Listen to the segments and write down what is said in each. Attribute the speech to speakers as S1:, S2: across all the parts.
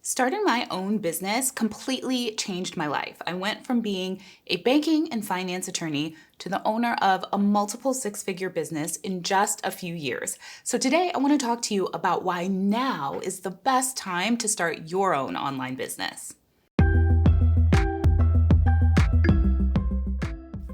S1: Starting my own business completely changed my life. I went from being a banking and finance attorney to the owner of a multiple six-figure business in just a few years. So today I want to talk to you about why now is the best time to start your own online business.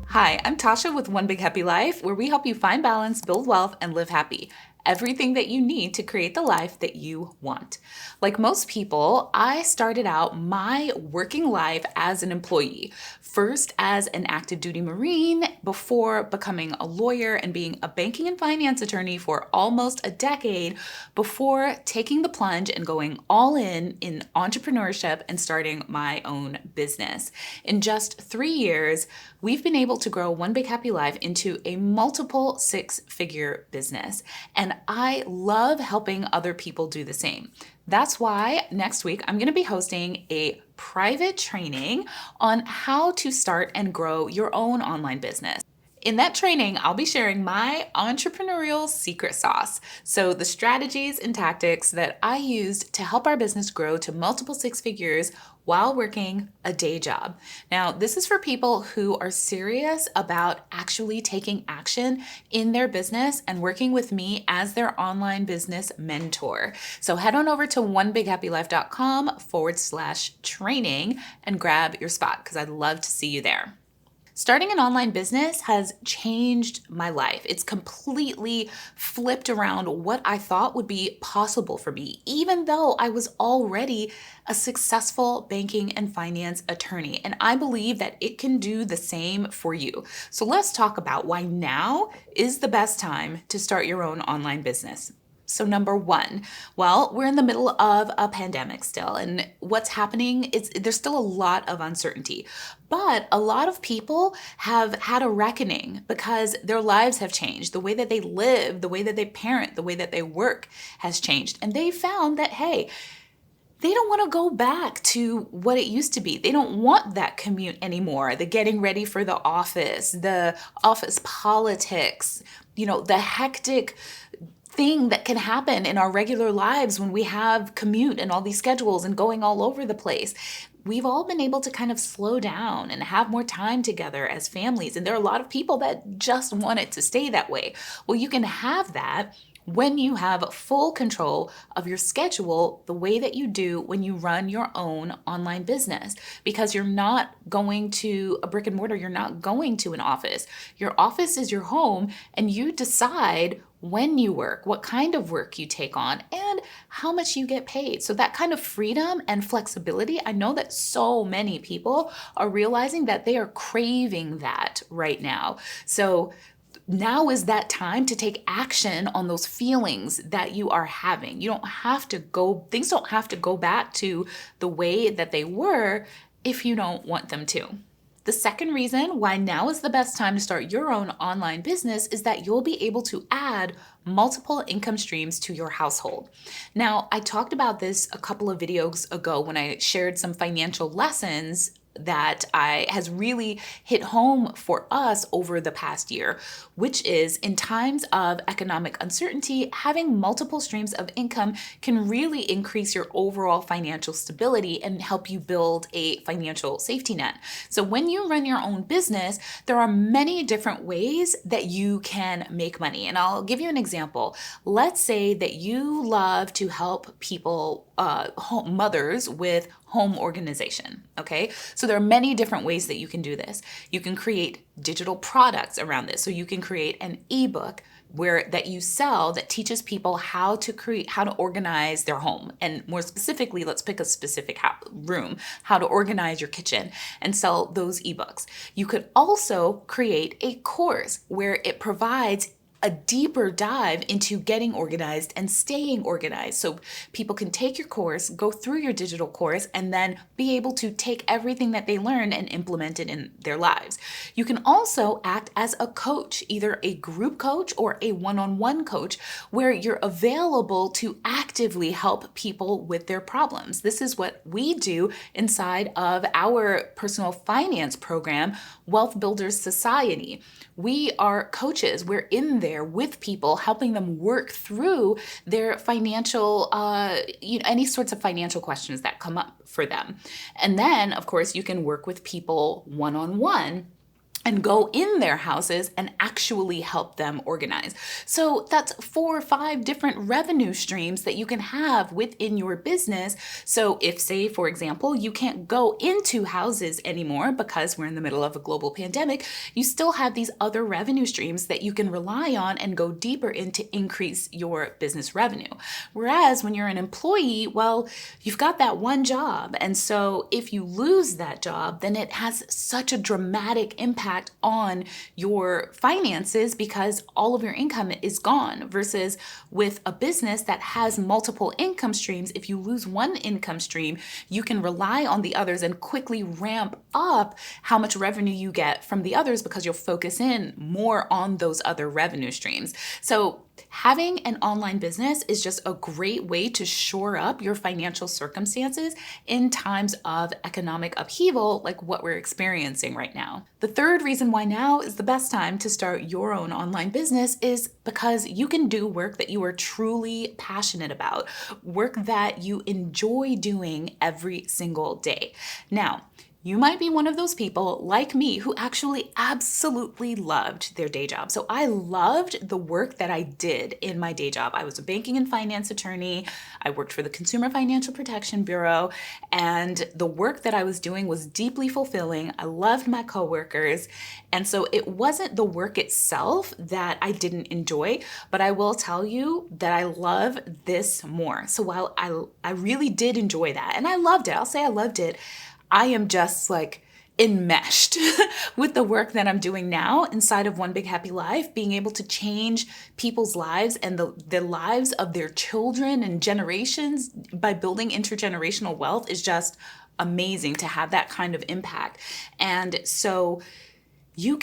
S1: Hi, I'm Tasha with One Big Happy Life, where we help you find balance, build wealth, and live happy. Everything that you need to create the life that you want. Like most people, I started out my working life as an employee, first as an active duty Marine before becoming a lawyer and being a banking and finance attorney for almost a decade before taking the plunge and going all in entrepreneurship and starting my own business. In just 3 years, we've been able to grow One Big Happy Life into a multiple six-figure business. And I love helping other people do the same. That's why next week I'm going to be hosting a private training on how to start and grow your own online business. In that training, I'll be sharing my entrepreneurial secret sauce. So the strategies and tactics that I used to help our business grow to multiple six figures while working a day job. Now, this is for people who are serious about actually taking action in their business and working with me as their online business mentor. So head on over to onebighappylife.com/training and grab your spot because I'd love to see you there. Starting an online business has changed my life. It's completely flipped around what I thought would be possible for me, even though I was already a successful banking and finance attorney. And I believe that it can do the same for you. So let's talk about why now is the best time to start your own online business. So number one, well, we're in the middle of a pandemic still, and what's happening is there's still a lot of uncertainty. But a lot of people have had a reckoning because their lives have changed. The way that they live, the way that they parent, the way that they work has changed. And they found that, hey, they don't want to go back to what it used to be. They don't want that commute anymore. The getting ready for the office politics, the hectic thing that can happen in our regular lives when we have commute and all these schedules and going all over the place. We've all been able to kind of slow down and have more time together as families. And there are a lot of people that just want it to stay that way. Well, you can have that when you have full control of your schedule the way that you do when you run your own online business, because you're not going to a brick and mortar, you're not going to an office. Your office is your home, and you decide when you work, what kind of work you take on, and how much you get paid. So that kind of freedom and flexibility, I know that so many people are realizing that they are craving that right now. So now is that time to take action on those feelings that you are having. Things don't have to go back to the way that they were if you don't want them to. The second reason why now is the best time to start your own online business is that you'll be able to add multiple income streams to your household. Now, I talked about this a couple of videos ago when I shared some financial lessons that has really hit home for us over the past year, which is in times of economic uncertainty, having multiple streams of income can really increase your overall financial stability and help you build a financial safety net. So when you run your own business, there are many different ways that you can make money. And I'll give you an example. Let's say that you love to help people, mothers with home organization, okay? So there are many different ways that you can do this. You can create digital products around this. So you can create an ebook that you sell that teaches people how to organize their home. And more specifically, let's pick a specific room, how to organize your kitchen and sell those ebooks. You could also create a course where it provides a deeper dive into getting organized and staying organized. So people can take your course, go through your digital course, and then be able to take everything that they learn and implement it in their lives. You can also act as a coach, either a group coach or a one-on-one coach, where you're available to actively help people with their problems. This is what we do inside of our personal finance program, Wealth Builders Society. We are coaches. We're in there there with people, helping them work through their financial, any sorts of financial questions that come up for them. And then, of course, you can work with people one-on-one and go in their houses and actually help them organize. So that's 4 or 5 different revenue streams that you can have within your business. So if, say, for example, you can't go into houses anymore because we're in the middle of a global pandemic, you still have these other revenue streams that you can rely on and go deeper in to increase your business revenue. Whereas when you're an employee, well, you've got that one job. And so if you lose that job, then it has such a dramatic impact on your finances because all of your income is gone. Versus with a business that has multiple income streams, if you lose one income stream, you can rely on the others and quickly ramp up how much revenue you get from the others because you'll focus in more on those other revenue streams. So having an online business is just a great way to shore up your financial circumstances in times of economic upheaval like what we're experiencing right now. The third reason why now is the best time to start your own online business is because you can do work that you are truly passionate about, work that you enjoy doing every single day. Now, you might be one of those people like me who actually absolutely loved their day job. So I loved the work that I did in my day job. I was a banking and finance attorney. I worked for the Consumer Financial Protection Bureau, and the work that I was doing was deeply fulfilling. I loved my coworkers. And so it wasn't the work itself that I didn't enjoy, but I will tell you that I love this more. So while I really did enjoy that, and I loved it, I'll say I loved it, I am just like enmeshed with the work that I'm doing now inside of One Big Happy Life, being able to change people's lives and the lives of their children and generations by building intergenerational wealth is just amazing to have that kind of impact. And so you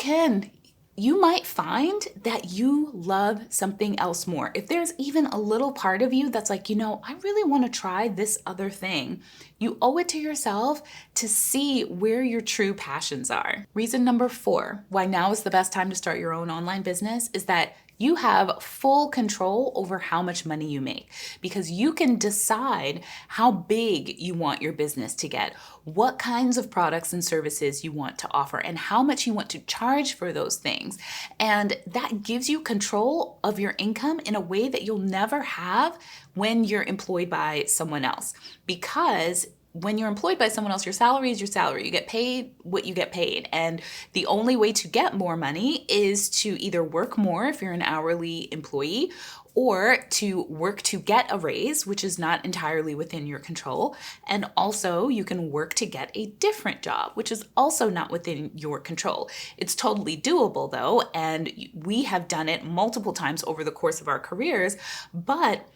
S1: might find that you love something else more. If there's even a little part of you that's like, I really want to try this other thing, you owe it to yourself to see where your true passions are. Reason number 4, why now is the best time to start your own online business is that you have full control over how much money you make because you can decide how big you want your business to get, what kinds of products and services you want to offer, and how much you want to charge for those things. And that gives you control of your income in a way that you'll never have when you're employed by someone else. Because when you're employed by someone else, your salary is your salary. You get paid what you get paid. And the only way to get more money is to either work more if you're an hourly employee, or to work to get a raise, which is not entirely within your control. And also you can work to get a different job, which is also not within your control. It's totally doable though, and we have done it multiple times over the course of our careers, but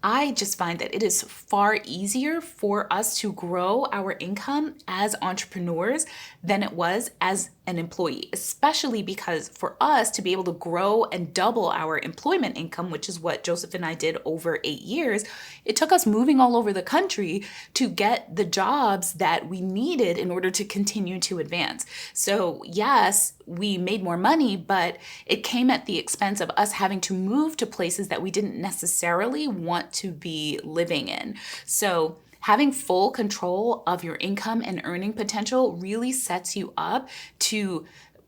S1: I just find that it is far easier for us to grow our income as entrepreneurs than it was as an employee, especially because for us to be able to grow and double our employment income, which is what Joseph and I did over 8 years, it took us moving all over the country to get the jobs that we needed in order to continue to advance. So yes, we made more money, but it came at the expense of us having to move to places that we didn't necessarily want to be living in. So having full control of your income and earning potential really sets you up to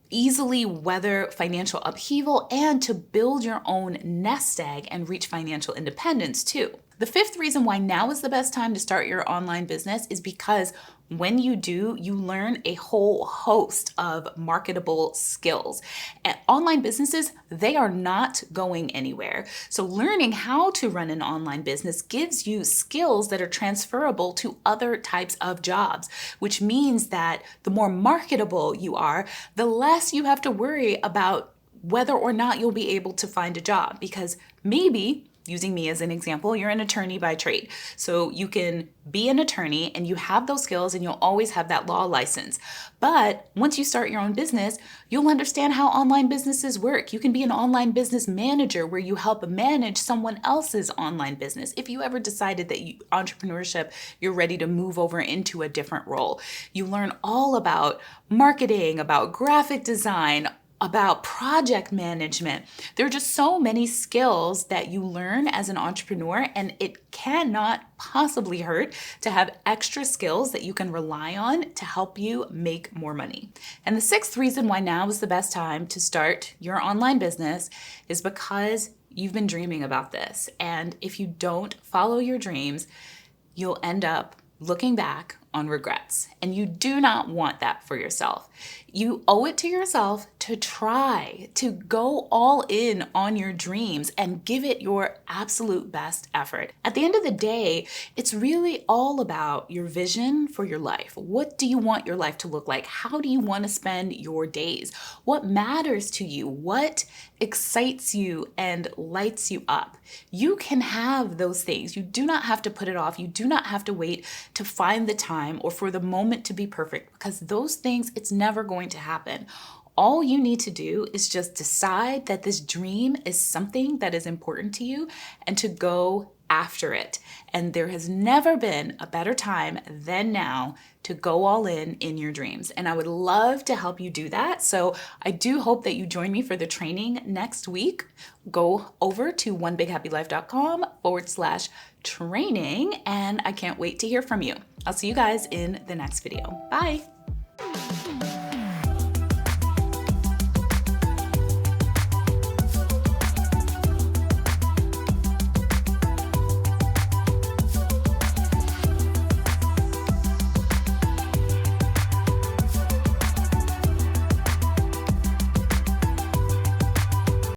S1: easily weather financial upheaval and to build your own nest egg and reach financial independence too. The 5th reason why now is the best time to start your online business is because when you do, you learn a whole host of marketable skills. And online businesses, they are not going anywhere. So learning how to run an online business gives you skills that are transferable to other types of jobs, which means that the more marketable you are, the less you have to worry about whether or not you'll be able to find a job. Because maybe, using me as an example, you're an attorney by trade. So you can be an attorney and you have those skills and you'll always have that law license. But once you start your own business, you'll understand how online businesses work. You can be an online business manager where you help manage someone else's online business. If you ever decided that entrepreneurship, you're ready to move over into a different role. You learn all about marketing, about graphic design, about project management. There are just so many skills that you learn as an entrepreneur, and it cannot possibly hurt to have extra skills that you can rely on to help you make more money. And the sixth reason why now is the best time to start your online business is because you've been dreaming about this. And if you don't follow your dreams, you'll end up looking back on regrets. And you do not want that for yourself. You owe it to yourself to try to go all in on your dreams and give it your absolute best effort. At the end of the day, it's really all about your vision for your life. What do you want your life to look like? How do you want to spend your days? What matters to you? What excites you and lights you up? You can have those things. You do not have to put it off. You do not have to wait to find the time or for the moment to be perfect, because those things, it's never going to happen. All you need to do is just decide that this dream is something that is important to you and to go after it. And there has never been a better time than now to go all in your dreams. And I would love to help you do that. So I do hope that you join me for the training next week. Go over to onebighappylife.com/training, and I can't wait to hear from you. I'll see you guys in the next video. Bye.